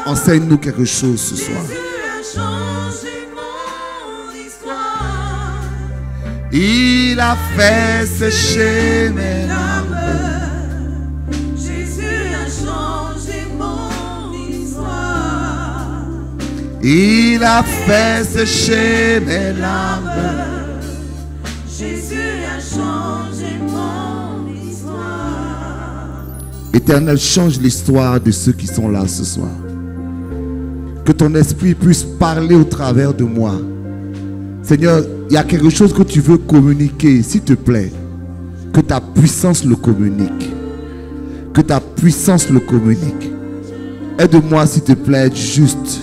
enseigne-nous quelque chose ce soir. Jésus a changé mon histoire. Il a fait sécher mes larmes. Jésus a changé mon histoire. Il a fait sécher mes larmes. Jésus a changé mon histoire. Éternel, change l'histoire de ceux qui sont là ce soir. Que ton esprit puisse parler au travers de moi. Seigneur, il y a quelque chose que tu veux communiquer, s'il te plaît. Que ta puissance le communique. Que ta puissance le communique. Aide-moi, s'il te plaît, à être juste,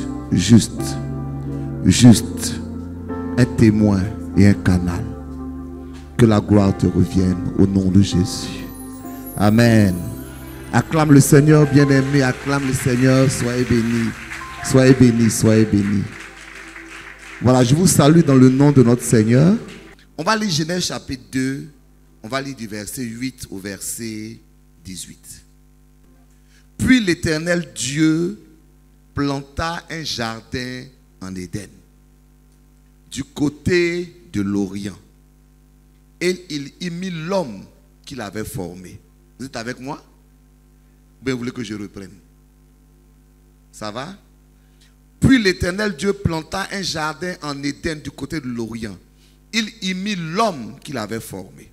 un témoin et un canal. Que la gloire te revienne au nom de Jésus. Amen. Acclame le Seigneur, bien-aimé. Acclame le Seigneur. Soyez bénis. Soyez bénis, soyez bénis. Voilà, je vous salue dans le nom de notre Seigneur. On va lire Genèse chapitre 2. On va lire du verset 8 au verset 18. Puis l'Éternel Dieu planta un jardin en Éden, du côté de l'Orient. Et il y mit l'homme qu'il avait formé. Vous êtes avec moi? Ou bien vous voulez que je reprenne? Ça va? Puis l'Éternel Dieu planta un jardin en Éden du côté de l'Orient. Il y mit l'homme qu'il avait formé.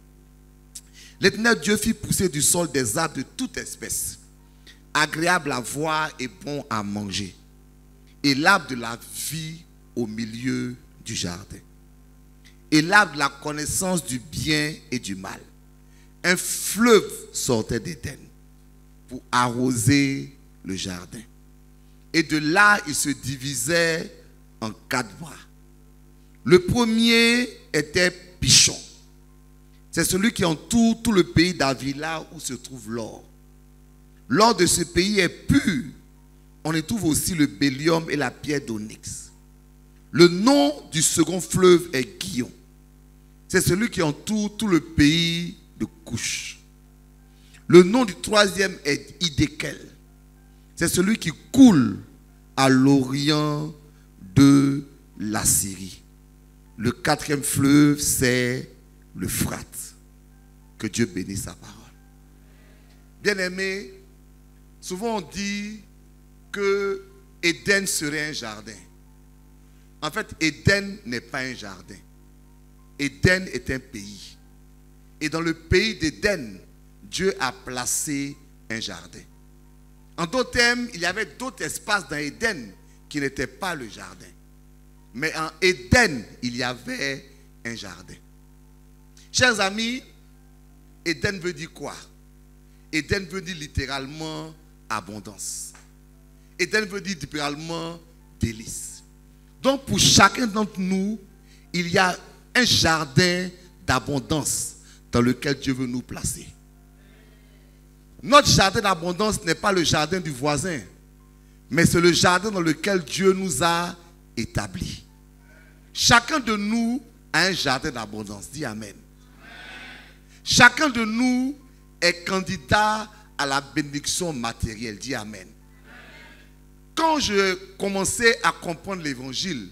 L'Éternel Dieu fit pousser du sol des arbres de toute espèce, agréables à voir et bons à manger, et l'arbre de la vie au milieu du jardin, et l'arbre de la connaissance du bien et du mal. Un fleuve sortait d'Éden pour arroser le jardin. Et de là, il se divisait en 4 bras. Le premier était Pichon. C'est celui qui entoure tout le pays d'Avila où se trouve l'or. L'or de ce pays est pur. On y trouve aussi le bélium et la pierre d'onyx. Le nom du second fleuve est Guillon. C'est celui qui entoure tout le pays de Couche. Le nom du troisième est Hiddekel. C'est celui qui coule à l'orient de la Syrie. Le 4e fleuve, c'est l'Euphrate. Que Dieu bénisse sa parole. Bien-aimés, souvent on dit que Éden serait un jardin. En fait, Éden n'est pas un jardin. Éden est un pays. Et dans le pays d'Éden, Dieu a placé un jardin. En d'autres termes, il y avait d'autres espaces dans Éden qui n'étaient pas le jardin. Mais en Éden, il y avait un jardin. Chers amis, Éden veut dire quoi? Éden veut dire littéralement abondance. Éden veut dire littéralement délice. Donc pour chacun d'entre nous, il y a un jardin d'abondance dans lequel Dieu veut nous placer. Notre jardin d'abondance n'est pas le jardin du voisin, mais c'est le jardin dans lequel Dieu nous a établis. Chacun de nous a un jardin d'abondance. Dis Amen. Chacun de nous est candidat à la bénédiction matérielle. Dis Amen. Quand je commençais à comprendre l'évangile,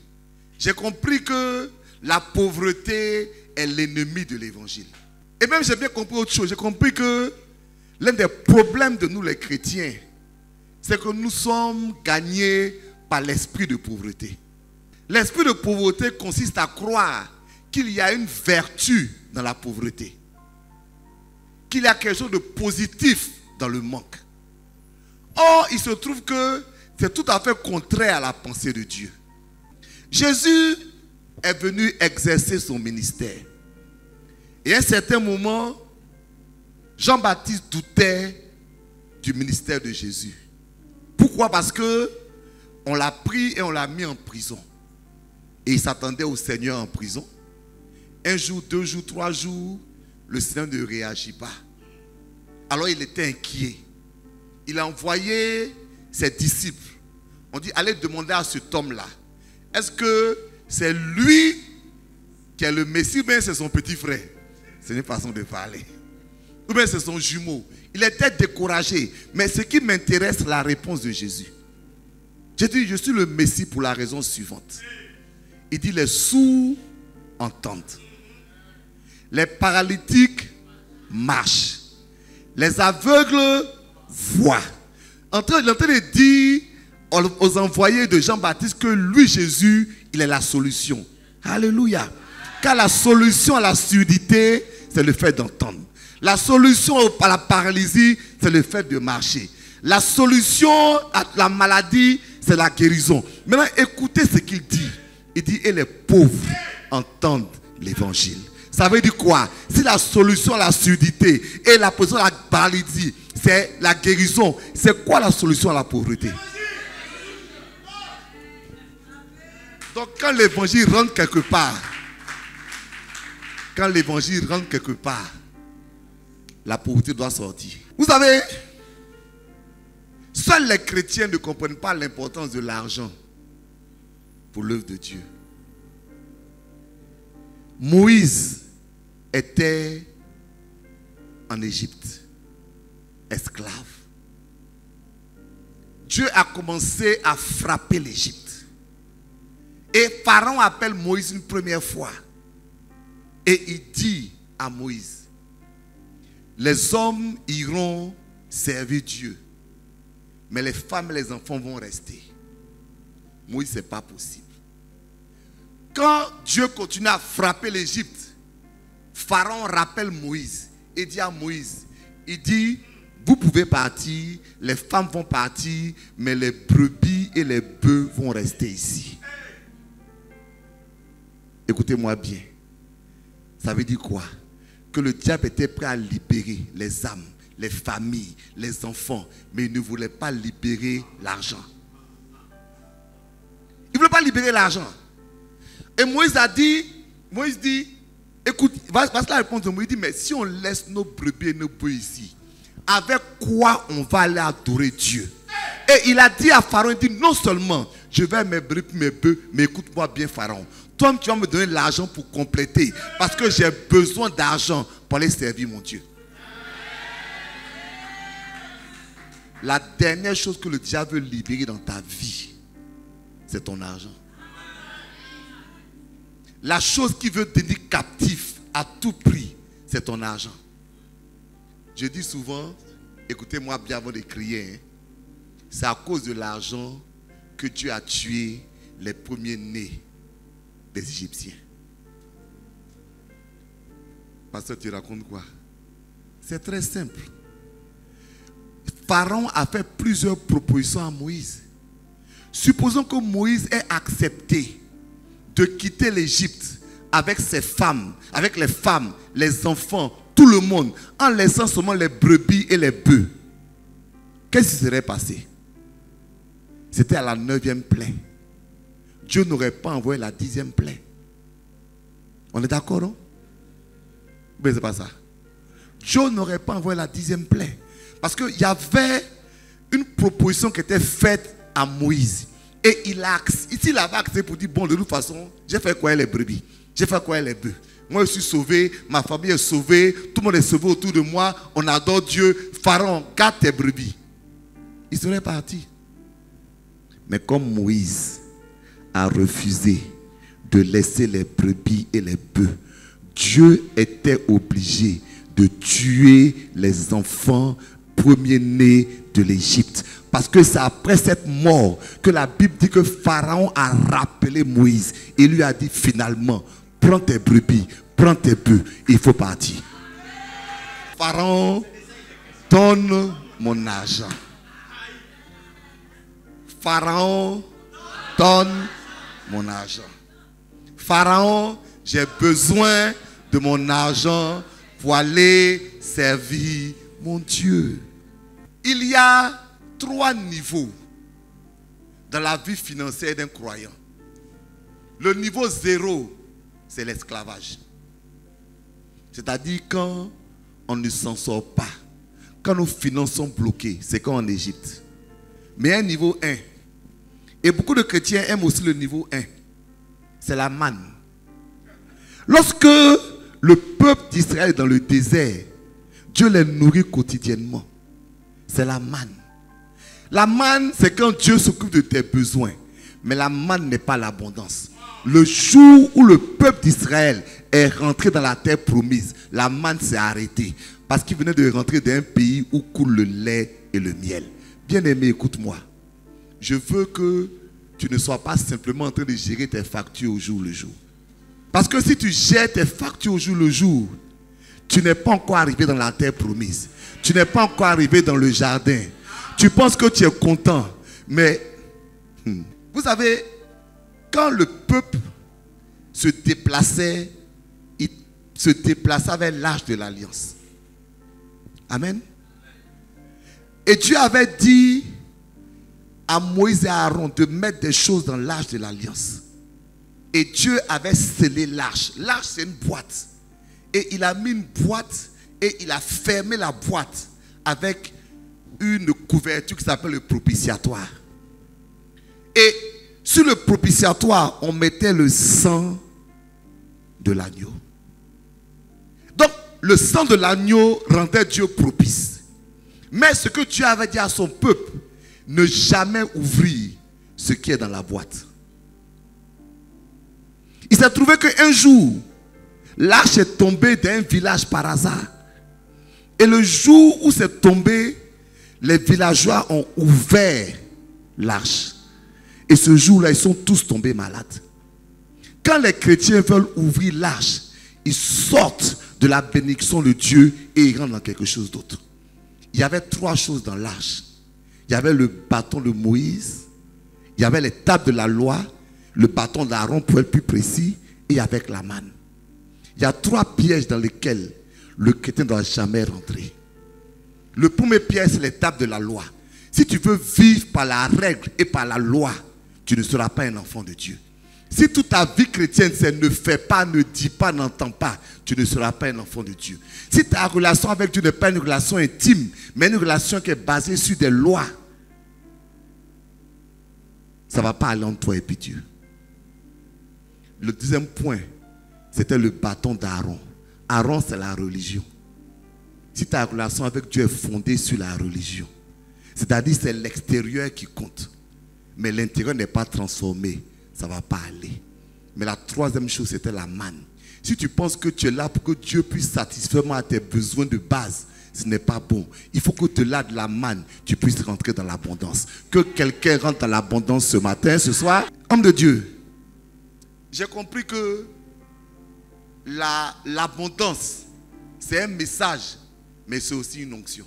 j'ai compris que la pauvreté est l'ennemi de l'évangile. Et même j'ai bien compris autre chose. J'ai compris que l'un des problèmes de nous les chrétiens, c'est que nous sommes gagnés par l'esprit de pauvreté. L'esprit de pauvreté consiste à croire qu'il y a une vertu dans la pauvreté, qu'il y a quelque chose de positif dans le manque. Or, il se trouve que c'est tout à fait contraire à la pensée de Dieu. Jésus est venu exercer son ministère. Et à un certain moment, Jean-Baptiste doutait du ministère de Jésus. Pourquoi? Parce que on l'a pris et on l'a mis en prison. Et il s'attendait au Seigneur en prison. 1 jour, 2 jours, 3 jours, le Seigneur ne réagit pas. Alors il était inquiet. Il a envoyé ses disciples. On dit, allez demander à cet homme-là, est-ce que c'est lui qui est le Messie ou bien c'est son petit frère? C'est une façon de parler. Ou bien c'est son jumeau. Il était découragé. Mais ce qui m'intéresse, c'est la réponse de Jésus. J'ai dit, je suis le Messie pour la raison suivante. Il dit, les sourds entendent. Les paralytiques marchent. Les aveugles voient. Il est en train de dire aux envoyés de Jean-Baptiste que lui, Jésus, il est la solution. Alléluia. Car la solution à la surdité, c'est le fait d'entendre. La solution à la paralysie, c'est le fait de marcher. La solution à la maladie, c'est la guérison. Maintenant, écoutez ce qu'il dit. Il dit, et les pauvres entendent l'évangile. Ça veut dire quoi? Si la solution à la surdité et la position à la paralysie, c'est la guérison, c'est quoi la solution à la pauvreté? Donc quand l'évangile rentre quelque part, la pauvreté doit sortir. Vous savez, seuls les chrétiens ne comprennent pas l'importance de l'argent pour l'œuvre de Dieu. Moïse était en Égypte, esclave. Dieu a commencé à frapper l'Égypte. Et Pharaon appelle Moïse une première fois. Et il dit à Moïse, les hommes iront servir Dieu, mais les femmes et les enfants vont rester. Moïse, ce n'est pas possible. Quand Dieu continue à frapper l'Égypte, Pharaon rappelle Moïse et dit à Moïse, il dit, vous pouvez partir, les femmes vont partir, mais les brebis et les bœufs vont rester ici. Écoutez-moi bien. Ça veut dire quoi? Que le diable était prêt à libérer les âmes, les familles, les enfants, mais il ne voulait pas libérer l'argent. Il ne voulait pas libérer l'argent. Et Moïse dit, écoute, voici la réponse de Moïse, il dit, mais si on laisse nos brebis et nos bœufs ici, avec quoi on va aller adorer Dieu? Et il a dit à Pharaon, il dit, non seulement je vais mes brebis, mes bœufs, mais écoute-moi bien Pharaon, toi tu vas me donner l'argent pour compléter, parce que j'ai besoin d'argent pour aller servir mon Dieu. La dernière chose que le diable veut libérer dans ta vie, c'est ton argent. La chose qui veut te tenir captif à tout prix, c'est ton argent. Je dis souvent, écoutez-moi bien avant de crier, hein, c'est à cause de l'argent que Dieu a tué les premiers-nés des Égyptiens. Pasteur, tu racontes quoi? C'est très simple. Pharaon a fait plusieurs propositions à Moïse. Supposons que Moïse ait accepté de quitter l'Égypte avec ses femmes, avec les femmes, les enfants, tout le monde, en laissant seulement les brebis et les bœufs. Qu'est-ce qui serait passé? C'était à la 9e plaie. Dieu n'aurait pas envoyé la 10e plaie. On est d'accord, non? Mais c'est pas ça. Dieu n'aurait pas envoyé la 10e plaie. Parce qu'il y avait une proposition qui était faite à Moïse. Et il avait accepté pour dire, bon, de toute façon, j'ai fait quoi les brebis? J'ai fait quoi les bœufs? Moi, je suis sauvé, ma famille est sauvée, tout le monde est sauvé autour de moi, on adore Dieu. Pharaon, garde tes brebis. Il serait parti. Mais comme Moïse a refusé de laisser les brebis et les bœufs, Dieu était obligé de tuer les enfants premiers-nés de l'Égypte. Parce que c'est après cette mort que la Bible dit que Pharaon a rappelé Moïse et lui a dit finalement, prends tes brebis, prends tes bœufs, il faut partir. Pharaon, donne mon argent. Pharaon, donne mon argent. Pharaon, j'ai besoin de mon argent pour aller servir mon Dieu. Il y a 3 niveaux dans la vie financière d'un croyant. Le niveau 0, c'est l'esclavage. C'est-à-dire quand on ne s'en sort pas, quand nos finances sont bloquées, c'est comme en Égypte. Mais un niveau 1, et beaucoup de chrétiens aiment aussi le niveau 1, c'est la manne. Lorsque le peuple d'Israël est dans le désert, Dieu les nourrit quotidiennement. C'est la manne. La manne, c'est quand Dieu s'occupe de tes besoins. Mais la manne n'est pas l'abondance. Le jour où le peuple d'Israël est rentré dans la terre promise, la manne s'est arrêtée. Parce qu'il venait de rentrer dans un pays où coule le lait et le miel. Bien-aimé, écoute-moi. Je veux que tu ne sois pas simplement en train de gérer tes factures au jour le jour. Parce que si tu gères tes factures au jour le jour, tu n'es pas encore arrivé dans la terre promise. Tu n'es pas encore arrivé dans le jardin. Tu penses que tu es content. Mais, vous savez, quand le peuple se déplaçait, il se déplaçait vers l'Arche de l'Alliance. Amen. Et Dieu avait dit à Moïse et à Aaron de mettre des choses dans l'Arche de l'Alliance. Et Dieu avait scellé l'arche. L'arche, c'est une boîte. Et il a mis une boîte et il a fermé la boîte avec une couverture qui s'appelle le propitiatoire. Et sur le propitiatoire, on mettait le sang de l'agneau. Donc, le sang de l'agneau rendait Dieu propice. Mais ce que Dieu avait dit à son peuple, ne jamais ouvrir ce qui est dans la boîte. Il s'est trouvé qu'un jour, l'arche est tombée d'un village par hasard. Et le jour où c'est tombé, les villageois ont ouvert l'arche. Et ce jour-là, ils sont tous tombés malades. Quand les chrétiens veulent ouvrir l'arche, ils sortent de la bénédiction de Dieu et ils rentrent dans quelque chose d'autre. Il y avait 3 choses dans l'arche. Il y avait le bâton de Moïse, il y avait les tables de la loi, le bâton d'Aaron pour être plus précis, et avec la manne. Il y a 3 pièges dans lesquels le chrétien ne doit jamais rentrer. Le premier piège, c'est les tables de la loi. Si tu veux vivre par la règle et par la loi, tu ne seras pas un enfant de Dieu. Si toute ta vie chrétienne, c'est ne fais pas, ne dis pas, n'entends pas, tu ne seras pas un enfant de Dieu. Si ta relation avec Dieu n'est pas une relation intime, mais une relation qui est basée sur des lois, ça ne va pas aller entre toi et puis Dieu. Le deuxième point, c'était le bâton d'Aaron. Aaron, c'est la religion. Si ta relation avec Dieu est fondée sur la religion, c'est-à-dire c'est l'extérieur qui compte, mais l'intérieur n'est pas transformé, ça ne va pas aller. Mais la troisième chose, c'était la manne. Si tu penses que tu es là pour que Dieu puisse satisfaire à tes besoins de base, ce n'est pas bon. Il faut que de la manne, tu puisses rentrer dans l'abondance. Que quelqu'un rentre dans l'abondance ce matin, ce soir. Homme de Dieu, j'ai compris que l'abondance, c'est un message, mais c'est aussi une onction.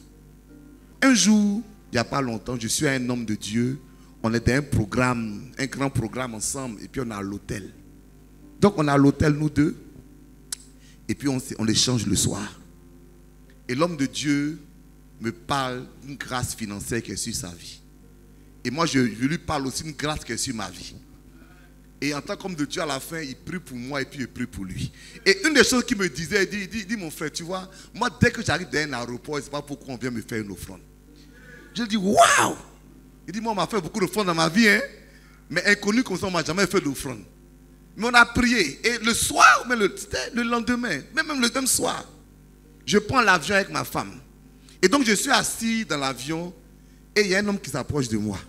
Un jour, il n'y a pas longtemps, je suis un homme de Dieu. On est dans un programme, un grand programme ensemble, et puis on est à l'hôtel. Donc on est à l'hôtel, nous deux, et puis on échange le soir. Et l'homme de Dieu me parle d'une grâce financière qui est sur sa vie. Et moi, je lui parle aussi d'une grâce qui est sur ma vie. Et en tant qu'homme de Dieu, à la fin, il prie pour moi et puis il prie pour lui. Et une des choses qu'il me disait, il dit mon frère, tu vois, moi, dès que j'arrive dans un aéroport, je ne sais pas pourquoi on vient me faire une offrande. Je lui dis, waouh! Il dit, moi, on m'a fait beaucoup d'offrandes dans ma vie, hein? Mais inconnu comme ça, on ne m'a jamais fait d'offrande. Mais on a prié. Et le soir, c'était le lendemain, même le même soir, je prends l'avion avec ma femme. Et donc, je suis assis dans l'avion et il y a un homme qui s'approche de moi.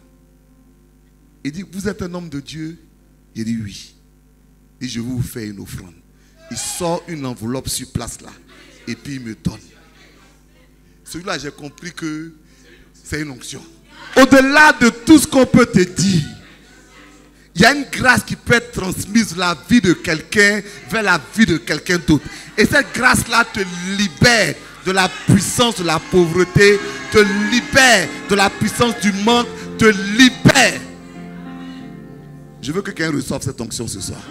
Il dit, vous êtes un homme de Dieu? Il dit, oui. Et je vais vous faire une offrande. Il sort une enveloppe sur place là. Et puis il me donne. Celui-là, j'ai compris que c'est une onction. Au-delà de tout ce qu'on peut te dire, il y a une grâce qui peut être transmise de la vie de quelqu'un vers la vie de quelqu'un d'autre. Et cette grâce-là te libère de la puissance de la pauvreté, te libère de la puissance du manque, te libère. Je veux que quelqu'un reçoive cette onction ce soir.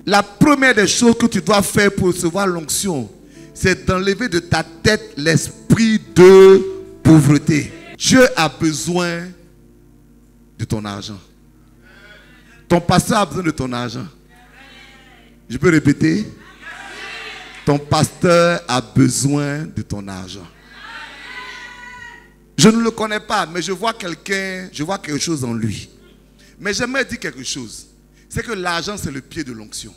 La première des choses que tu dois faire pour recevoir l'onction, c'est d'enlever de ta tête l'esprit de pauvreté. Dieu a besoin de ton argent. Ton pasteur a besoin de ton argent. Je peux répéter? Ton pasteur a besoin de ton argent. Je ne le connais pas, mais je vois quelque chose en lui. Mais j'aimerais dire quelque chose. C'est que l'argent, c'est le pied de l'onction.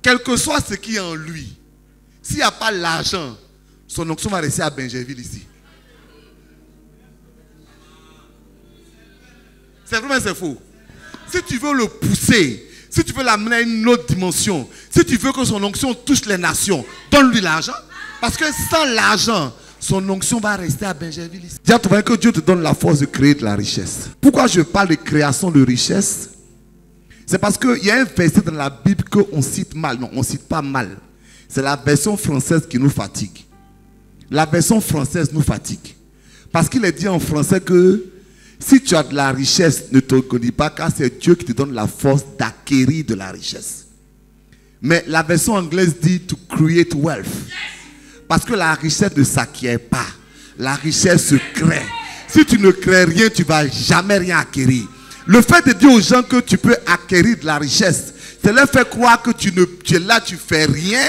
Quel que soit ce qui est en lui, s'il n'y a pas l'argent, son onction va rester à Benjerville ici. C'est vrai, mais c'est faux. Si tu veux le pousser, si tu veux l'amener à une autre dimension, si tu veux que son onction touche les nations, donne-lui l'argent. Parce que sans l'argent, son onction va rester à Benjerville ici. Dis à ton voisin que Dieu te donne la force de créer de la richesse. Pourquoi je parle de création de richesse? C'est parce qu'il y a un verset dans la Bible qu'on cite mal. Non, on ne cite pas mal. C'est la version française qui nous fatigue. La version française nous fatigue. Parce qu'il est dit en français que si tu as de la richesse, ne te reconnais pas car c'est Dieu qui te donne la force d'acquérir de la richesse. Mais la version anglaise dit to create wealth. Parce que la richesse ne s'acquiert pas. La richesse se crée. Si tu ne crées rien, tu ne vas jamais rien acquérir. Le fait de dire aux gens que tu peux acquérir de la richesse, c'est leur faire croire que tu es là, tu ne fais rien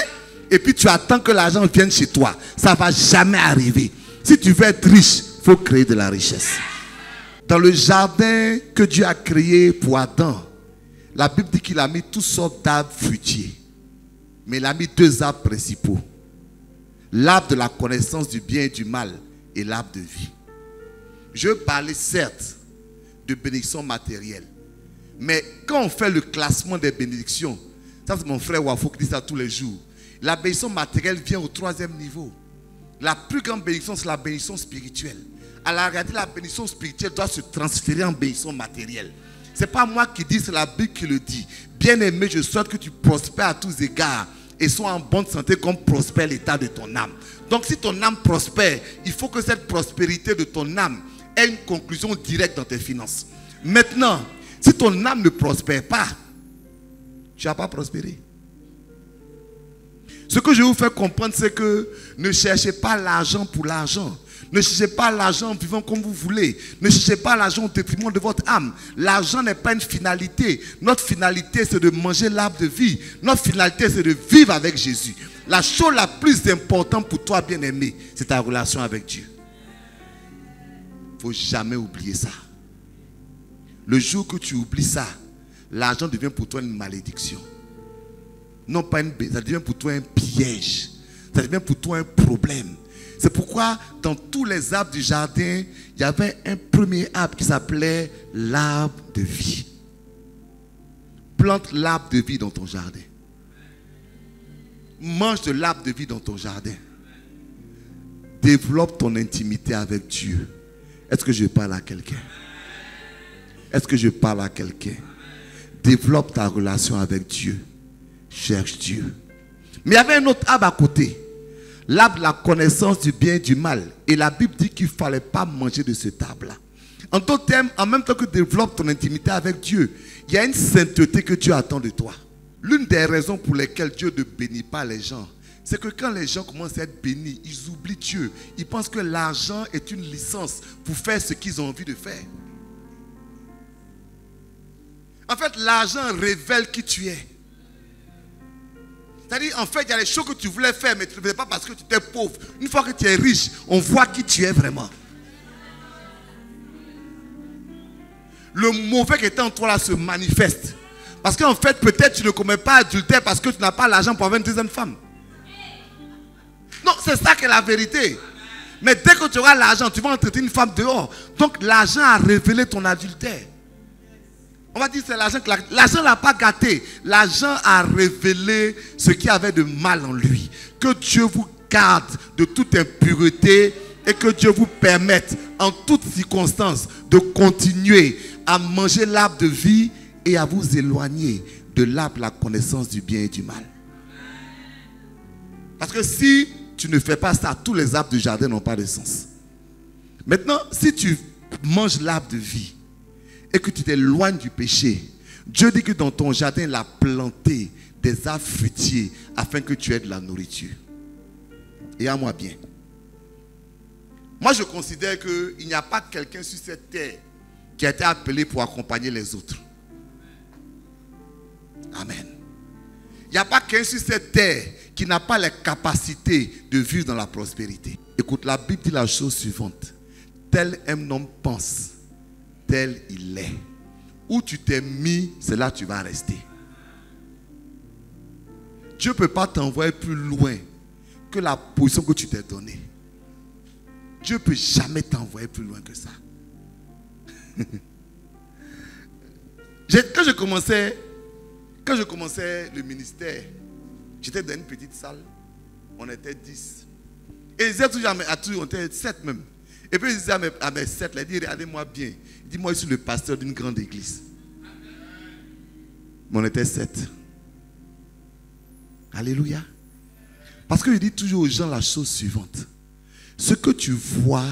et puis tu attends que l'argent vienne chez toi. Ça ne va jamais arriver. Si tu veux être riche, il faut créer de la richesse. Dans le jardin que Dieu a créé pour Adam, la Bible dit qu'il a mis toutes sortes d'arbres fruitiers. Mais il a mis deux arbres principaux. L'arbre de la connaissance du bien et du mal et l'arbre de vie. Je parlais certes de bénédictions matérielles. Mais quand on fait le classement des bénédictions, ça c'est mon frère Wafo qui dit ça tous les jours. La bénédiction matérielle vient au troisième niveau. La plus grande bénédiction, c'est la bénédiction spirituelle. À la réalité, la bénédiction spirituelle doit se transférer en bénédiction matérielle. Ce n'est pas moi qui dis, c'est la Bible qui le dit. Bien-aimé, je souhaite que tu prospères à tous égards et sois en bonne santé comme prospère l'état de ton âme. Donc si ton âme prospère, il faut que cette prospérité de ton âme ait une conclusion directe dans tes finances. Maintenant, si ton âme ne prospère pas, tu n'as pas prospéré. Ce que je vais vous faire comprendre, c'est que ne cherchez pas l'argent pour l'argent. Ne cherchez pas l'argent en vivant comme vous voulez. Ne cherchez pas l'argent au détriment de votre âme. L'argent n'est pas une finalité. Notre finalité, c'est de manger l'arbre de vie. Notre finalité, c'est de vivre avec Jésus. La chose la plus importante pour toi, bien-aimé, c'est ta relation avec Dieu. Il ne faut jamais oublier ça. Le jour que tu oublies ça, l'argent devient pour toi une malédiction. Non pas ça devient pour toi un piège. Ça devient pour toi un problème. C'est pourquoi dans tous les arbres du jardin, il y avait un premier arbre qui s'appelait l'arbre de vie. Plante l'arbre de vie dans ton jardin. Mange de l'arbre de vie dans ton jardin. Développe ton intimité avec Dieu. Est-ce que je parle à quelqu'un? Est-ce que je parle à quelqu'un? Développe ta relation avec Dieu. Cherche Dieu. Mais il y avait un autre arbre à côté. L'arbre de la connaissance du bien et du mal. Et la Bible dit qu'il ne fallait pas manger de cet arbre-là. En d'autres termes, en même temps que tu développes ton intimité avec Dieu, il y a une sainteté que Dieu attend de toi. L'une des raisons pour lesquelles Dieu ne bénit pas les gens, c'est que quand les gens commencent à être bénis, ils oublient Dieu. Ils pensent que l'argent est une licence pour faire ce qu'ils ont envie de faire. En fait, l'argent révèle qui tu es. C'est-à-dire, en fait, il y a des choses que tu voulais faire, mais tu ne le faisais pas parce que tu étais pauvre. Une fois que tu es riche, on voit qui tu es vraiment. Le mauvais qui était en toi là se manifeste. Parce qu'en fait, peut-être tu ne commets pas adultère parce que tu n'as pas l'argent pour avoir une deuxième femme. Non, c'est ça qui est la vérité. Mais dès que tu auras l'argent, tu vas entretenir une femme dehors. Donc l'argent a révélé ton adultère. On va dire que c'est l'argent que l'argent ne l'a pas gâté. L'argent a révélé ce qui avait de mal en lui. Que Dieu vous garde de toute impureté et que Dieu vous permette en toutes circonstances de continuer à manger l'arbre de vie et à vous éloigner de l'arbre de la connaissance du bien et du mal. Parce que si tu ne fais pas ça, tous les arbres du jardin n'ont pas de sens. Maintenant, si tu manges l'arbre de vie et que tu t'éloignes du péché, Dieu dit que dans ton jardin, il a planté des arbres fruitiers afin que tu aies de la nourriture. Et à moi bien. Moi, je considère qu'il n'y a pas quelqu'un sur cette terre qui a été appelé pour accompagner les autres. Amen. Il n'y a pas quelqu'un sur cette terre qui n'a pas les capacités de vivre dans la prospérité. Écoute, la Bible dit la chose suivante. Tel un homme pense, tel il est. Où tu t'es mis, c'est là que tu vas rester. Dieu ne peut pas t'envoyer plus loin que la position que tu t'es donnée. Dieu ne peut jamais t'envoyer plus loin que ça. Quand je commençais le ministère, j'étais dans une petite salle. On était 10. Et ils disaient toujours à tous, on était 7 même. Et puis ils disaient à mes 7, ils disaient, regardez-moi bien. Ils disent, moi je suis le pasteur d'une grande église. Mais on était 7. Alléluia. Parce que je dis toujours aux gens la chose suivante. Ce que tu vois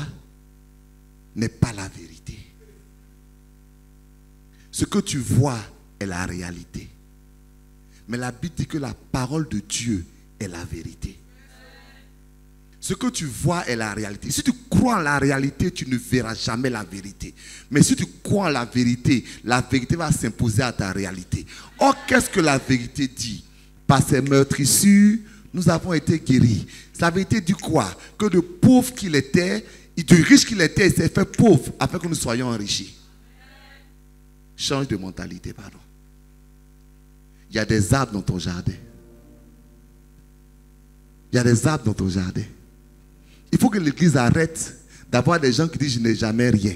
n'est pas la vérité. Ce que tu vois est la réalité. Mais la Bible dit que la parole de Dieu est la vérité. Ce que tu vois est la réalité. Si tu crois en la réalité, tu ne verras jamais la vérité. Mais si tu crois en la vérité va s'imposer à ta réalité. Or, qu'est-ce que la vérité dit? Par ces meurtrissures, nous avons été guéris. La vérité dit quoi? Que de pauvre qu'il était, de riche qu'il était, il s'est fait pauvre afin que nous soyons enrichis. Change de mentalité, pardon. Il y a des arbres dans ton jardin. Il y a des arbres dans ton jardin. Il faut que l'église arrête d'avoir des gens qui disent je n'ai jamais rien.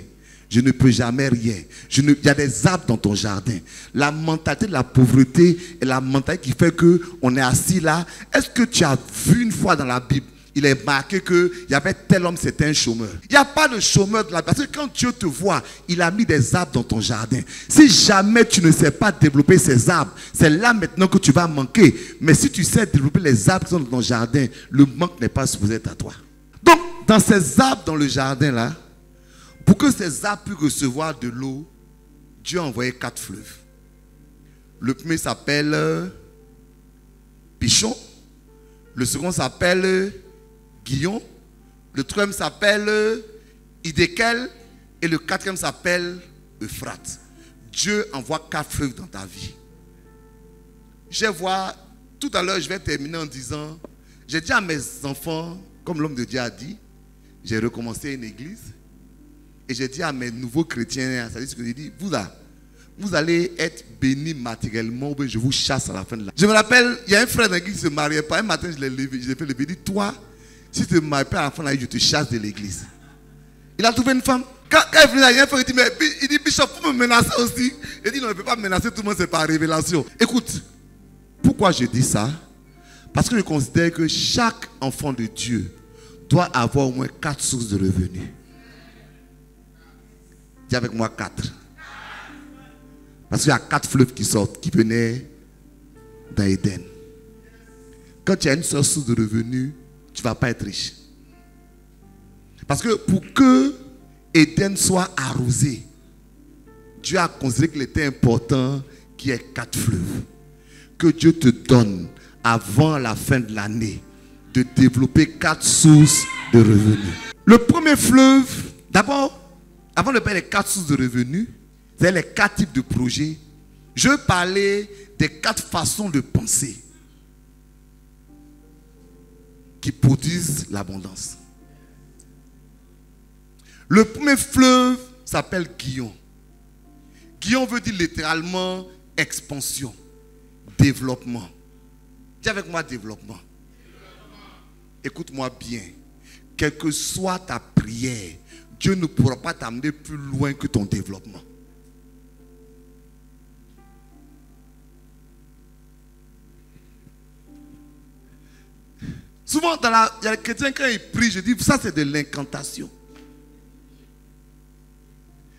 Je ne peux jamais rien. Il y a des arbres dans ton jardin. La mentalité de la pauvreté est la mentalité qui fait qu'on est assis là. Est-ce que tu as vu une fois dans la Bible, il est marqué qu'il y avait tel homme, c'était un chômeur. Il n'y a pas de chômeur de la Bible. Parce que quand Dieu te voit, il a mis des arbres dans ton jardin. Si jamais tu ne sais pas développer ces arbres, c'est là maintenant que tu vas manquer. Mais si tu sais développer les arbres qui sont dans ton jardin, le manque n'est pas supposé être à toi. Donc, dans ces arbres dans le jardin là, pour que ces arbres puissent recevoir de l'eau, Dieu a envoyé 4 fleuves. Le premier s'appelle Pichon. Le second s'appelle Guillon. Le troisième s'appelle Hiddekel. Et le quatrième s'appelle Euphrate. Dieu envoie 4 fleuves dans ta vie. Je vois, tout à l'heure, je vais terminer en disant, j'ai dit à mes enfants, comme l'homme de Dieu a dit, j'ai recommencé une église. Et j'ai dit à mes nouveaux chrétiens, ça dit ce que j'ai dit, vous allez être bénis matériellement, ou je vous chasse à la fin de la. Je me rappelle, il y a un frère qui ne se mariait pas. Un matin, je l'ai levé, je l'ai fait lever. Il dit, toi, si tu ne te maries pas à la fin de la vie, je te chasse de l'église. Il a trouvé une femme. Quand il est venu là, il y a un frère qui dit, mais il dit, Bishop, vous me menacez aussi. Il dit, non, il ne peut pas me menacer, tout le monde, c'est par révélation. Écoute, pourquoi je dis ça? Parce que je considère que chaque enfant de Dieu doit avoir au moins 4 sources de revenus. Dis avec moi 4. Parce qu'il y a 4 fleuves qui sortent, qui venaient dans Éden. Quand tu as une seule source de revenus, tu ne vas pas être riche. Parce que pour que Éden soit arrosé, Dieu a considéré qu'il était important qu'il y ait 4 fleuves. Que Dieu te donne avant la fin de l'année de développer 4 sources de revenus. Le premier fleuve, d'abord, avant de parler des 4 sources de revenus, c'est les 4 types de projets. Je vais parler des 4 façons de penser qui produisent l'abondance. Le premier fleuve s'appelle Guillon. Guillon veut dire littéralement expansion, développement. Dis avec moi développement. Écoute-moi bien. Quelle que soit ta prière, Dieu ne pourra pas t'amener plus loin que ton développement. Souvent, il y a les chrétiens, quand ils prient, je dis, ça c'est de l'incantation.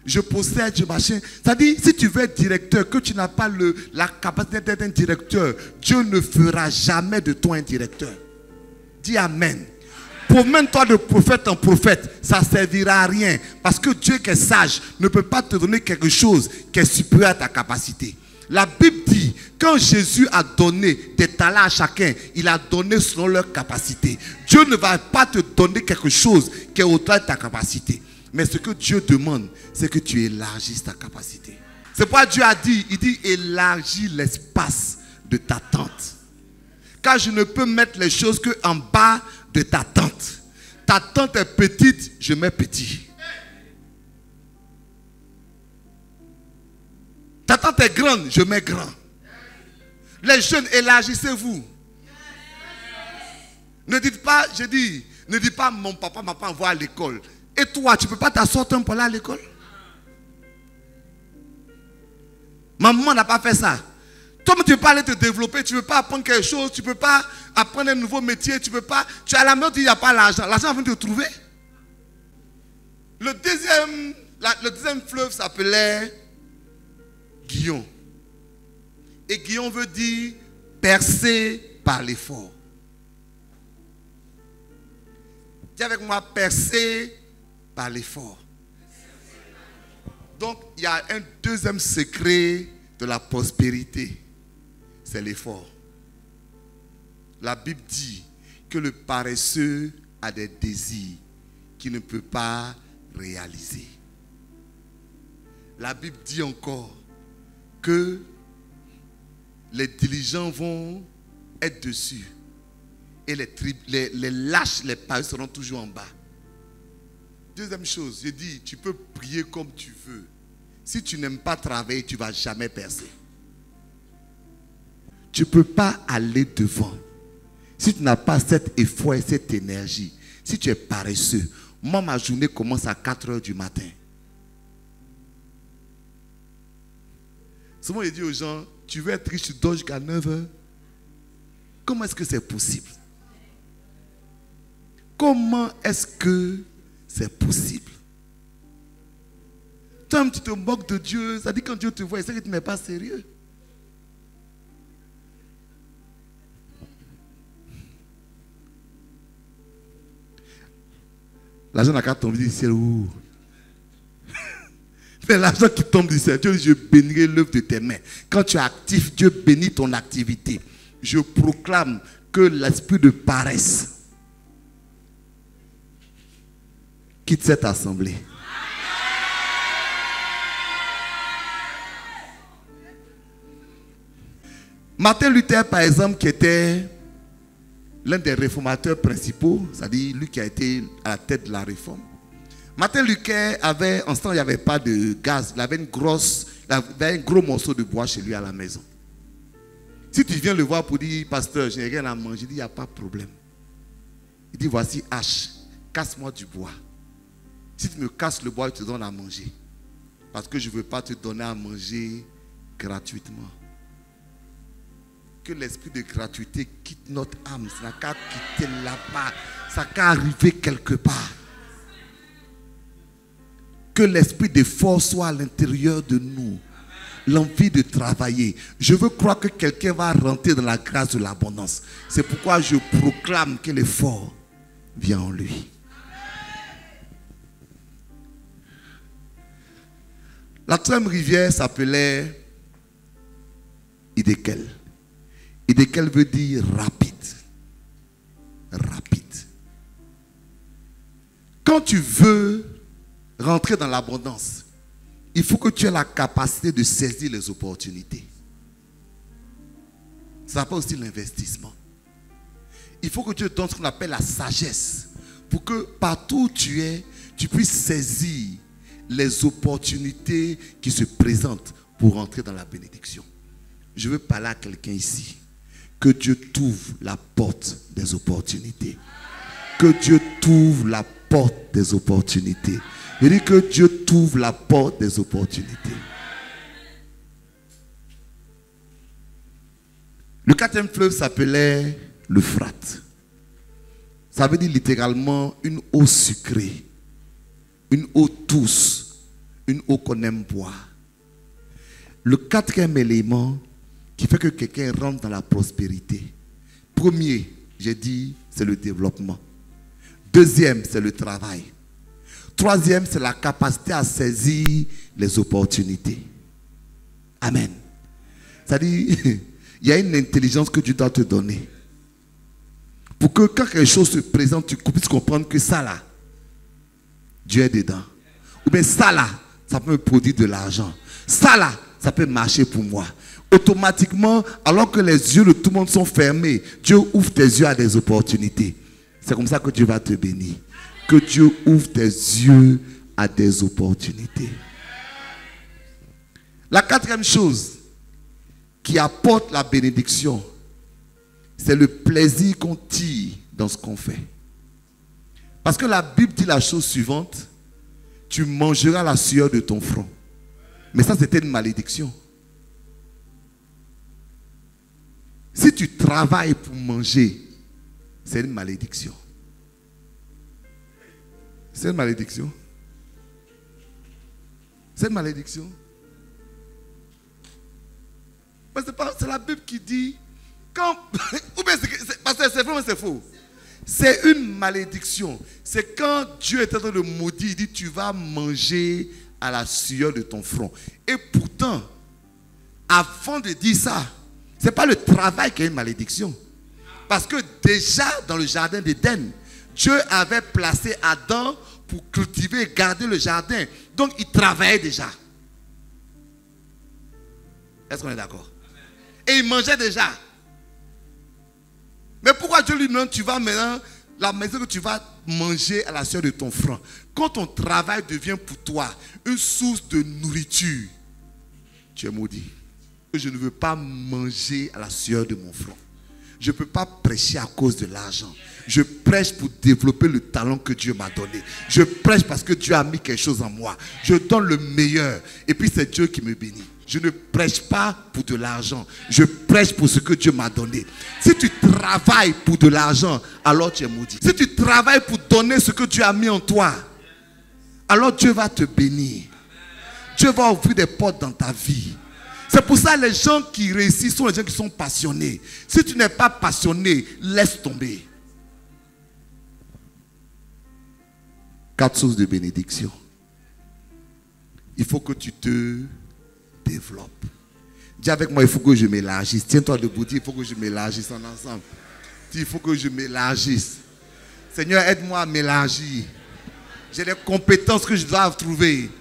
Je possède, je machin. C'est-à-dire, si tu veux être directeur, que tu n'as pas la capacité d'être un directeur, Dieu ne fera jamais de toi un directeur. Dis Amen. Promène-toi de prophète en prophète, ça ne servira à rien. Parce que Dieu qui est sage ne peut pas te donner quelque chose qui est supérieur à ta capacité. La Bible dit, quand Jésus a donné des talents à chacun, il a donné selon leur capacité. Dieu ne va pas te donner quelque chose qui est au-delà de ta capacité. Mais ce que Dieu demande, c'est que tu élargisses ta capacité. C'est pourquoi Dieu a dit, il dit élargis l'espace de ta tente. Car je ne peux mettre les choses qu'en bas de ta tente. Ta tente est petite, je mets petit. Ta tente est grande, je mets grand. Les jeunes, élargissez-vous. Ne dites pas, je dis, ne dis pas mon papa m'a pas envoyé à l'école. Et toi, tu ne peux pas t'asseoir pour aller à l'école? Maman n'a pas fait ça. Toi, tu ne peux pas aller te développer, tu ne peux pas apprendre quelque chose, tu ne peux pas apprendre un nouveau métier, tu ne peux pas. Tu es à la maison, il n'y a pas l'argent. L'argent va te trouver. Le deuxième fleuve s'appelait Guillon. Et Guillon veut dire percé par l'effort. Dis avec moi, percé par l'effort. Donc, il y a un deuxième secret de la prospérité. C'est l'effort. La Bible dit que le paresseux a des désirs qu'il ne peut pas réaliser. La Bible dit encore que les diligents vont être dessus et les lâches, les paresseux seront toujours en bas. Deuxième chose, je dis, tu peux prier comme tu veux. Si tu n'aimes pas travailler, tu ne vas jamais percer. Tu ne peux pas aller devant. Si tu n'as pas cet effort et cette énergie, si tu es paresseux, moi ma journée commence à 4 heures du matin. Souvent je dis aux gens, tu veux être riche, tu dors jusqu'à 9 heures. Comment est-ce que c'est possible? Comment est-ce que c'est possible? Toi, tu te moques de Dieu. Ça dit quand Dieu te voit, il sait que tu n'es pas sérieux. L'argent n'a qu'à tomber du ciel. Mais l'argent qui tombe du ciel, Dieu dit, je bénirai l'œuvre de tes mains. Quand tu es actif, Dieu bénit ton activité. Je proclame que l'esprit de paresse quitte cette assemblée. Martin Luther, par exemple, qui était l'un des réformateurs principaux, c'est-à-dire lui qui a été à la tête de la réforme. Martin Luther avait, en ce temps, il n'y avait pas de gaz, il avait un gros morceau de bois chez lui à la maison. Si tu viens le voir pour dire, pasteur, je n'ai rien à manger, il dit, il n'y a pas de problème. Il dit, voici hache, casse-moi du bois. Si tu me casses le bois, je te donne à manger. Parce que je ne veux pas te donner à manger gratuitement. Que l'esprit de gratuité quitte notre âme. Ça n'a qu'à quitter là-bas. Ça n'a qu'à arriver quelque part. Que l'esprit d'effort soit à l'intérieur de nous. L'envie de travailler. Je veux croire que quelqu'un va rentrer dans la grâce de l'abondance. C'est pourquoi je proclame que l'effort vient en lui. La troisième rivière s'appelait Hiddekel. Hiddekel veut dire rapide. Rapide. Quand tu veux rentrer dans l'abondance, il faut que tu aies la capacité de saisir les opportunités. Ça s'appelle aussi l'investissement. Il faut que tu te donnes ce qu'on appelle la sagesse. Pour que partout où tu es, tu puisses saisir les opportunités qui se présentent pour rentrer dans la bénédiction. Je veux parler à quelqu'un ici. Que Dieu t'ouvre la porte des opportunités. Que Dieu t'ouvre la porte des opportunités. Je dis que Dieu t'ouvre la porte des opportunités. Le quatrième fleuve s'appelait l'Euphrate. Ça veut dire littéralement une eau sucrée. Une eau douce, une eau qu'on aime boire. Le quatrième élément qui fait que quelqu'un rentre dans la prospérité. Premier, j'ai dit, c'est le développement. Deuxième, c'est le travail. Troisième, c'est la capacité à saisir les opportunités. Amen. C'est-à-dire, il y a une intelligence que Dieu doit te donner. Pour que quand quelque chose se présente, tu puisses comprendre que ça là, Dieu est dedans. Ou bien ça là, ça peut me produire de l'argent. Ça là, ça peut marcher pour moi. Automatiquement, alors que les yeux de tout le monde sont fermés, Dieu ouvre tes yeux à des opportunités. C'est comme ça que Dieu va te bénir. Que Dieu ouvre tes yeux à des opportunités. La quatrième chose qui apporte la bénédiction, c'est le plaisir qu'on tire dans ce qu'on fait. Parce que la Bible dit la chose suivante: tu mangeras la sueur de ton front. Mais ça, c'était une malédiction. Si tu travailles pour manger, c'est une malédiction. C'est une malédiction. C'est une malédiction. C'est la Bible qui dit, quand, ou bien parce que c'est vrai, mais c'est faux. C'est une malédiction. C'est quand Dieu est en train de maudire, il dit: tu vas manger à la sueur de ton front. Et pourtant, avant de dire ça, ce n'est pas le travail qui est une malédiction. Parce que déjà dans le jardin d'Éden, Dieu avait placé Adam pour cultiver et garder le jardin. Donc il travaillait déjà. Est-ce qu'on est d'accord? Et il mangeait déjà. Mais pourquoi Dieu lui demande: tu vas maintenant, la maison que tu vas manger à la sueur de ton front? Quand ton travail devient pour toi une source de nourriture, tu es maudit. Je ne veux pas manger à la sueur de mon front. Je ne peux pas prêcher à cause de l'argent. Je prêche pour développer le talent que Dieu m'a donné. Je prêche parce que Dieu a mis quelque chose en moi. Je donne le meilleur. Et puis c'est Dieu qui me bénit. Je ne prêche pas pour de l'argent. Je prêche pour ce que Dieu m'a donné. Si tu travailles pour de l'argent, alors tu es maudit. Si tu travailles pour donner ce que Dieu a mis en toi, alors Dieu va te bénir. Dieu va ouvrir des portes dans ta vie. C'est pour ça que les gens qui réussissent sont les gens qui sont passionnés. Si tu n'es pas passionné, laisse tomber. 4 sources de bénédiction. Il faut que tu te développes. Dis avec moi: il faut que je m'élargisse. Tiens-toi debout, dis: il faut que je m'élargisse en ensemble. Dis: il faut que je m'élargisse. Seigneur, aide-moi à m'élargir. J'ai des compétences que je dois trouver.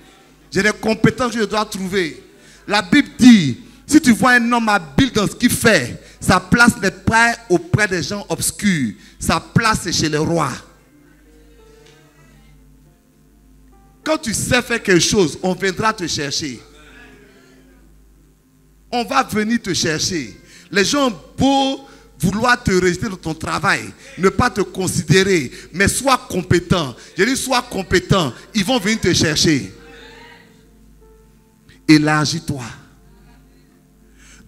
J'ai des compétences que je dois trouver. La Bible dit: si tu vois un homme habile dans ce qu'il fait, sa place n'est pas auprès des gens obscurs. Sa place est chez les rois. Quand tu sais faire quelque chose, on viendra te chercher. On va venir te chercher. Les gens ont beau vouloir te rejeter dans ton travail, ne pas te considérer, mais sois compétent. Je dis: sois compétent. Ils vont venir te chercher. Élargis-toi.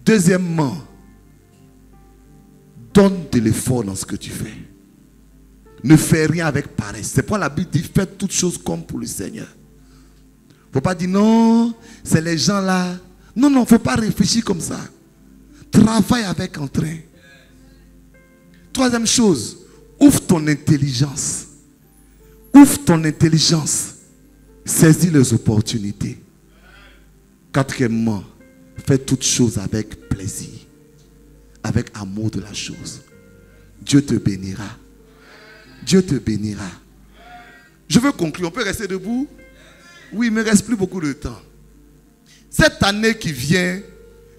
Deuxièmement, donne de l'effort dans ce que tu fais. Ne fais rien avec paresse. C'est pourquoi la Bible dit: faites toutes choses comme pour le Seigneur. Il ne faut pas dire: non, c'est les gens là. Non, non, il ne faut pas réfléchir comme ça. Travaille avec entrain. Troisième chose, ouvre ton intelligence. Ouvre ton intelligence. Saisis les opportunités. Quatrièmement, fais toutes choses avec plaisir, avec amour de la chose. Dieu te bénira. Dieu te bénira. Je veux conclure. On peut rester debout? Oui, il ne me reste plus beaucoup de temps. Cette année qui vient,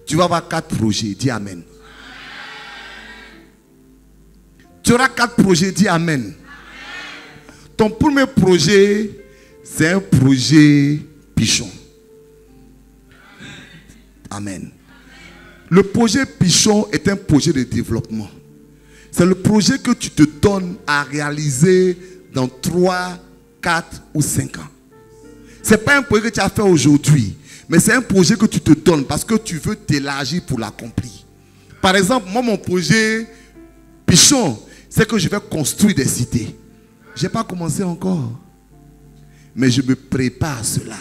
tu vas avoir 4 projets. Dis Amen. Tu auras 4 projets. Dis Amen. Ton premier projet, c'est un projet pichon. Amen. Le projet pichon est un projet de développement. C'est le projet que tu te donnes à réaliser dans 3, 4 ou 5 ans. Ce n'est pas un projet que tu as fait aujourd'hui, mais c'est un projet que tu te donnes parce que tu veux t'élargir pour l'accomplir. Par exemple, moi, mon projet pichon, c'est que je vais construire des cités. Je n'ai pas commencé encore, mais je me prépare à cela.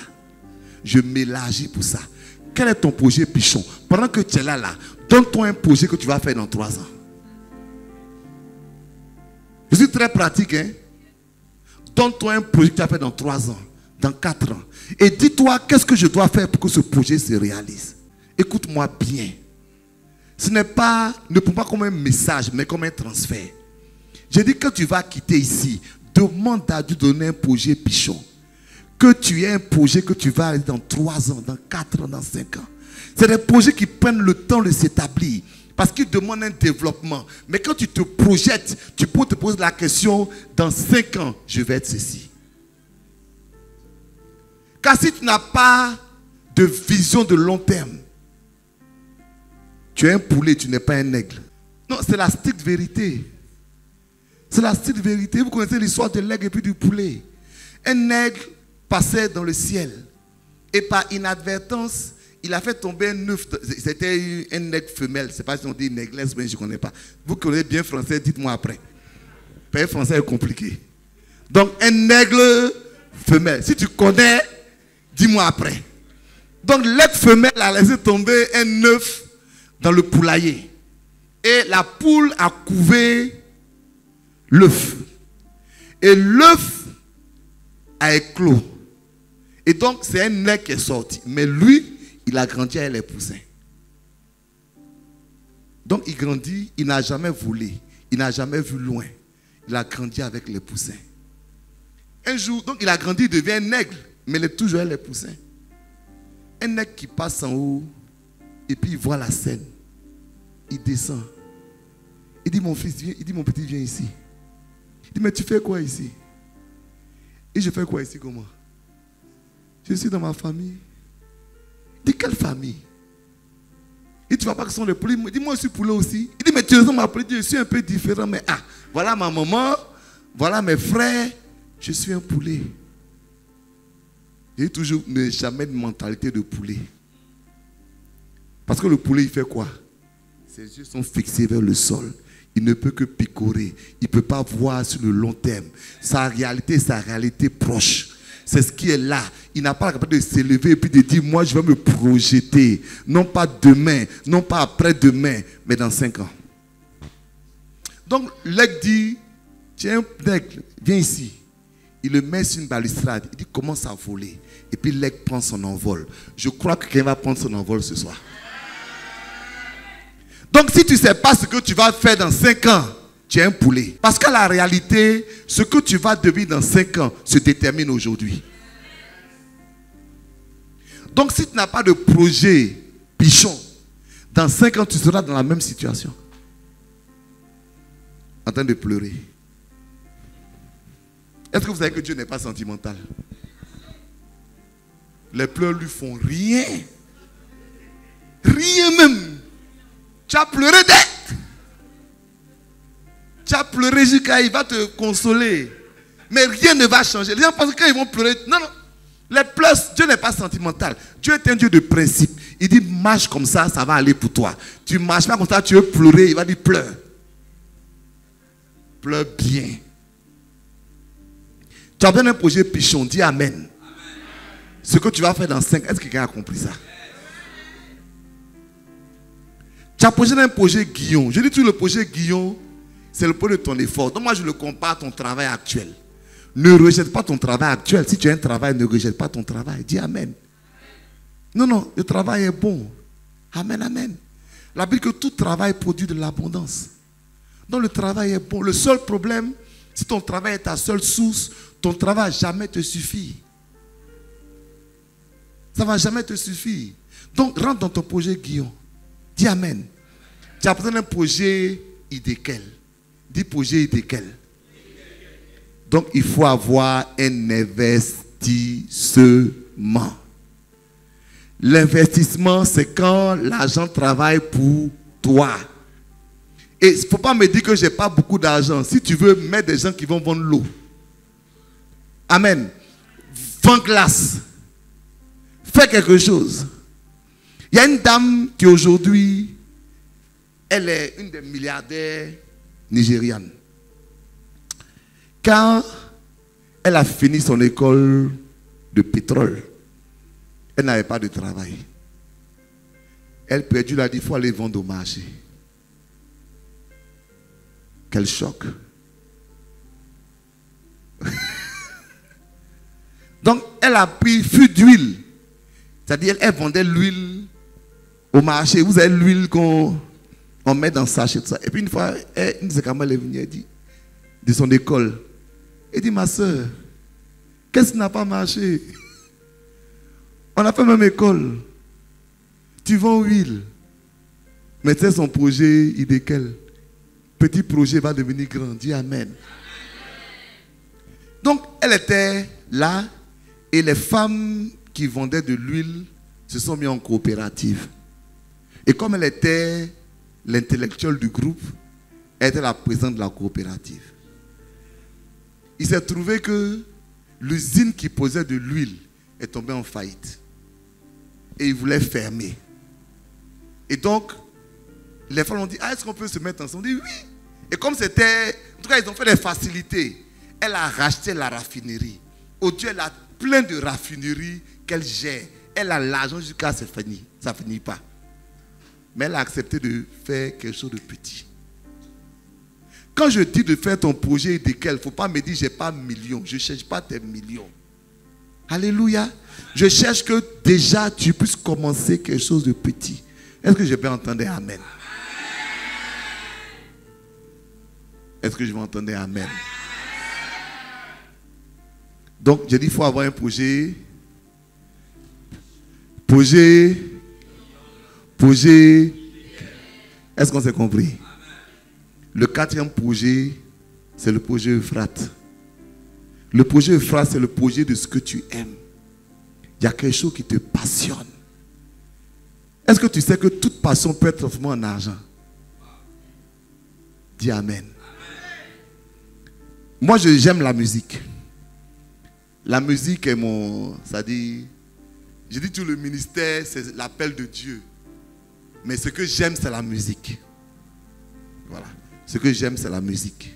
Je m'élargis pour ça. Quel est ton projet pichon? Pendant que tu es là, donne-toi un projet que tu vas faire dans 3 ans. Je suis très pratique. Donne-toi un projet que tu vas faire dans 3 ans, dans 4 ans. Et dis-toi, qu'est-ce que je dois faire pour que ce projet se réalise? Écoute-moi bien. Ce n'est pas, ne prends pas comme un message, mais comme un transfert. J'ai dit que tu vas quitter ici, demande à Dieu de donner un projet pichon. Que tu aies un projet que tu vas aller dans 3 ans, dans 4 ans, dans 5 ans. C'est des projets qui prennent le temps de s'établir. Parce qu'ils demandent un développement. Mais quand tu te projettes, tu peux te poser la question: dans 5 ans, je vais être ceci. Car si tu n'as pas de vision de long terme, tu es un poulet, tu n'es pas un aigle. Non, c'est la stricte vérité. C'est la stricte vérité. Vous connaissez l'histoire de l'aigle et puis du poulet. Un aigle passait dans le ciel. Et par inadvertance, il a fait tomber un œuf. C'était un aigle femelle. Je ne sais pas si on dit une aiglesse, mais je ne connais pas. Vous connaissez bien français, dites-moi après. Le français est compliqué. Donc, un aigle femelle. Si tu connais, dis-moi après. Donc, l'aigle femelle a laissé tomber un œuf dans le poulailler. Et la poule a couvé l'œuf. Et l'œuf a éclos. Et donc, c'est un aigle qui est sorti. Mais lui, il a grandi avec les poussins. Donc, il grandit, il n'a jamais volé. Il n'a jamais vu loin. Il a grandi avec les poussins. Un jour, donc il a grandi, il devient un aigle. Mais il est toujours avec les poussins. Un aigle qui passe en haut. Et puis il voit la scène. Il descend. Il dit, mon fils, viens. Il dit, mon petit, viens ici. Il dit, mais tu fais quoi ici? Et je fais quoi ici, comment? Je suis dans ma famille. Il dit, quelle famille? Et tu ne vois pas que ce sont les poulets? Il dit, moi je suis poulet aussi. Il dit, mais tu ressembles à poulet. Je suis un peu différent, mais voilà ma maman, voilà mes frères, je suis un poulet. J'ai toujours, mais jamais de mentalité de poulet. Parce que le poulet, il fait quoi? Ses yeux sont fixés vers le sol. Il ne peut que picorer. Il ne peut pas voir sur le long terme. Sa réalité proche. C'est ce qui est là. Il n'a pas la capacité de s'élever et puis de dire, moi je vais me projeter. Non pas demain, non pas après-demain, mais dans 5 ans. Donc l'aigle dit, tiens, l'aigle, viens ici. Il le met sur une balustrade. Il dit, commence à voler. Et puis l'aigle prend son envol. Je crois que quelqu'un va prendre son envol ce soir. Donc si tu ne sais pas ce que tu vas faire dans 5 ans, tu es un poulet. Parce que la réalité, ce que tu vas devenir dans 5 ans se détermine aujourd'hui. Donc si tu n'as pas de projet pichon, dans 5 ans tu seras dans la même situation. En train de pleurer. Est-ce que vous savez que Dieu n'est pas sentimental? Les pleurs lui font rien. Rien même. Tu as pleuré d'être. Tu as pleuré jusqu'à il va te consoler. Mais rien ne va changer. Les gens pensent que quand ils vont pleurer. Non, non. Les pleurs, Dieu n'est pas sentimental. Dieu est un Dieu de principe. Il dit marche comme ça, ça va aller pour toi. Tu ne marches pas comme ça, tu veux pleurer. Il va dire pleure. Pleure bien. Tu as besoin d'un projet pichon. Dis amen. Amen. Ce que tu vas faire dans 5 ans, est-ce que quelqu'un a compris ça? Tu as besoin d'un projet Guillon. Je dis tout le projet Guillon. C'est le produit de ton effort. Donc moi, je le compare à ton travail actuel. Ne rejette pas ton travail actuel. Si tu as un travail, ne rejette pas ton travail. Dis amen. Non, non, le travail est bon. Amen, amen. La Bible dit que tout travail produit de l'abondance. Donc le travail est bon. Le seul problème, si ton travail est ta seule source, ton travail jamais te suffit. Ça ne va jamais te suffire. Donc rentre dans ton projet Guillaume. Dis amen. Tu as besoin d'un projet idéal. Dis projet idéal. Donc il faut avoir un investissement. L'investissement, c'est quand l'argent travaille pour toi. Et il ne faut pas me dire que je n'ai pas beaucoup d'argent. Si tu veux mettre des gens qui vont vendre l'eau. Amen. Vends glace. Fais quelque chose. Il y a une dame qui aujourd'hui, elle est une des milliardaires nigérianes. Quand elle a fini son école de pétrole, elle n'avait pas de travail. Elle perdue, elle a dit, il faut aller vendre au marché. Quel choc. Donc, elle a pris fût d'huile. C'est-à-dire, elle vendait l'huile au marché. Vous avez l'huile qu'on met dans le sachet. Tout ça. Et puis, une fois, une de ses camarades est venue, elle dit, de son école. Elle dit, ma soeur, qu'est-ce qui n'a pas marché? On a fait même école. Tu vends huile. Mais c'est son projet idéal. Petit projet va devenir grand. Dis amen. Donc, elle était là et les femmes qui vendaient de l'huile se sont mises en coopérative. Et comme elle était l'intellectuelle du groupe, elle était la présidente de la coopérative. il s'est trouvé que l'usine qui posait de l'huile est tombée en faillite. Et il voulait fermer. Et donc, les femmes ont dit, est-ce qu'on peut se mettre ensemble? On dit oui. Et comme c'était, en tout cas, ils ont fait des facilités. Elle a racheté la raffinerie. Aujourd'hui, elle a plein de raffineries qu'elle gère. Elle a l'argent jusqu'à ce fini. Ça ne finit pas. Mais elle a accepté de faire quelque chose de petit. Quand je dis de faire ton projet de quel, il ne faut pas me dire, je n'ai pas millions. Je ne cherche pas tes millions. Alléluia. Je cherche que déjà tu puisses commencer quelque chose de petit. Est-ce que je peux entendre amen? Est-ce que je vais entendre amen? Donc, je dis, il faut avoir un projet. Projet. Est-ce qu'on s'est compris? Le 4e projet, c'est le projet Euphrate. Le projet Euphrate, c'est le projet de ce que tu aimes. Il y a quelque chose qui te passionne. Est-ce que tu sais que toute passion peut être transformée en argent? Dis amen. Moi, j'aime la musique. La musique est mon... C'est-à-dire, je dis tout le ministère, c'est l'appel de Dieu. Mais ce que j'aime, c'est la musique. Voilà. Ce que j'aime, c'est la musique.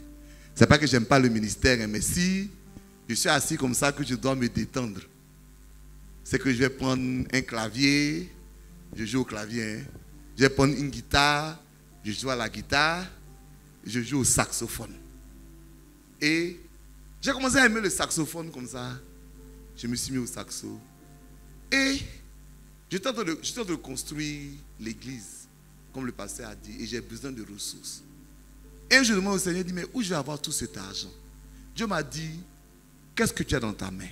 C'est pas que j'aime pas le ministère, mais si je suis assis comme ça, que je dois me détendre, c'est que je vais prendre un clavier, je joue au clavier. Hein. Je vais prendre une guitare, je joue à la guitare, je joue au saxophone. Et j'ai commencé à aimer le saxophone comme ça. Je me suis mis au saxo. Et j'étais en train de construire l'église, comme le pasteur a dit, et j'ai besoin de ressources. Et je demande au Seigneur, dit, mais où je vais avoir tout cet argent? Dieu m'a dit, qu'est-ce que tu as dans ta main?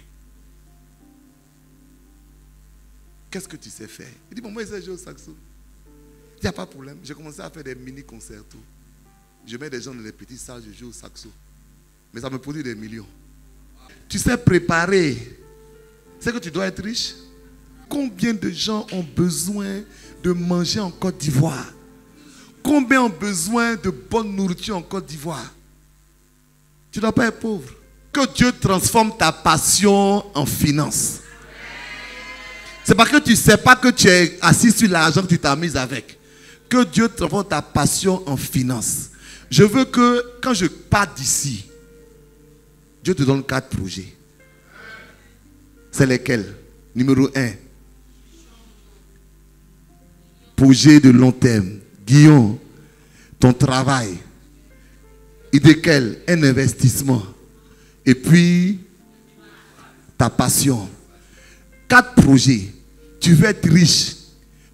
Qu'est-ce que tu sais faire? Il dit, bon, moi, je sais jouer au saxo. Il n'y a pas de problème. J'ai commencé à faire des mini-concertos. Je mets des gens dans les petites salles, je joue au saxo. Mais ça me produit des millions. Tu sais préparer. C'est que tu dois être riche. Combien de gens ont besoin de manger en Côte d'Ivoire? Combien ont besoin de bonne nourriture en Côte d'Ivoire? Tu ne dois pas être pauvre. Que Dieu transforme ta passion en finance. C'est parce que tu ne sais pas que tu es assis sur l'argent que tu t'amuses avec. Que Dieu transforme ta passion en finance. Je veux que quand je pars d'ici, Dieu te donne 4 projets. C'est lesquels? Numéro 1. Projet de long terme. Guillaume, ton travail. Et de quel? Un investissement. Et puis, ta passion. 4 projets. Tu veux être riche.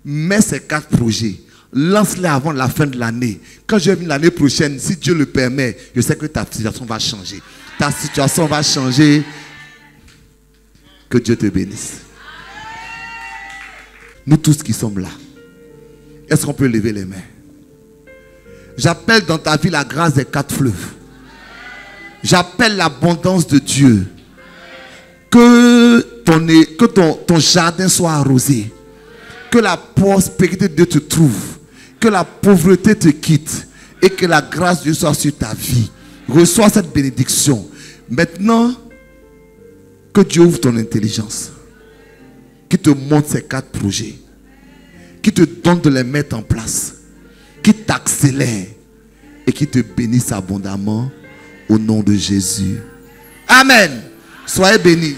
Mets ces 4 projets. Lance-les avant la fin de l'année. Quand je viens l'année prochaine, si Dieu le permet, je sais que ta situation va changer. Ta situation va changer. Que Dieu te bénisse. Nous tous qui sommes là, est-ce qu'on peut lever les mains? J'appelle dans ta vie la grâce des 4 fleuves. J'appelle l'abondance de Dieu. Que ton jardin soit arrosé. Que la prospérité de Dieu te trouve. Que la pauvreté te quitte. Et que la grâce de Dieu soit sur ta vie. Reçois cette bénédiction. Maintenant, que Dieu ouvre ton intelligence. Qui te montre ces 4 projets. Qui te donne de les mettre en place. Qui t'accélère. Et qui te bénisse abondamment. Au nom de Jésus. Amen. Soyez bénis.